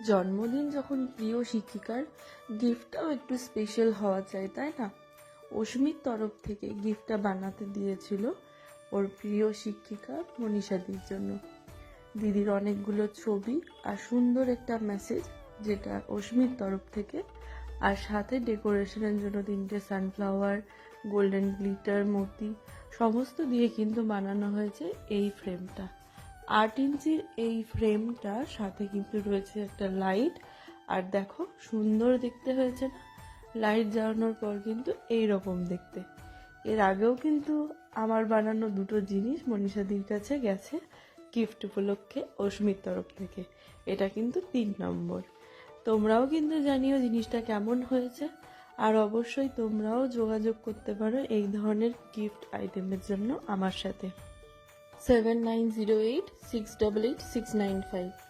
জন্মদিন যখন প্রিয় শিক্ষিকার, গিফটটাও একটু স্পেশাল হওয়া চাই, তাই না? অস্মির তরফ থেকে গিফটটা বানাতে দিয়েছিল ওর প্রিয় শিক্ষিকা মনীষাদির জন্য। দিদির অনেকগুলো ছবি আর সুন্দর একটা মেসেজ, যেটা অস্মির তরফ থেকে, আর সাথে ডেকোরেশনের জন্য 3টে সানফ্লাওয়ার, গোল্ডেন গ্লিটার, মতি সমস্ত দিয়ে কিন্তু বানানো হয়েছে এই ফ্রেমটা। 8 ইঞ্চির এই ফ্রেমটার সাথে কিন্তু রয়েছে একটা লাইট। আর দেখো সুন্দর দেখতে হয়েছে না? লাইট জ্বালানোর পর কিন্তু এই রকম দেখতে। এর আগেও কিন্তু আমার বানানো 2টো জিনিস মনীষাদির কাছে গেছে গিফট উপলক্ষে অস্মির তরফ থেকে। এটা কিন্তু 3 নম্বর। তোমরাও কিন্তু জানিও জিনিসটা কেমন হয়েছে, আর অবশ্যই তোমরাও যোগাযোগ করতে পারো এই ধরনের গিফট আইটেমের জন্য আমার সাথে। 7908 688 695।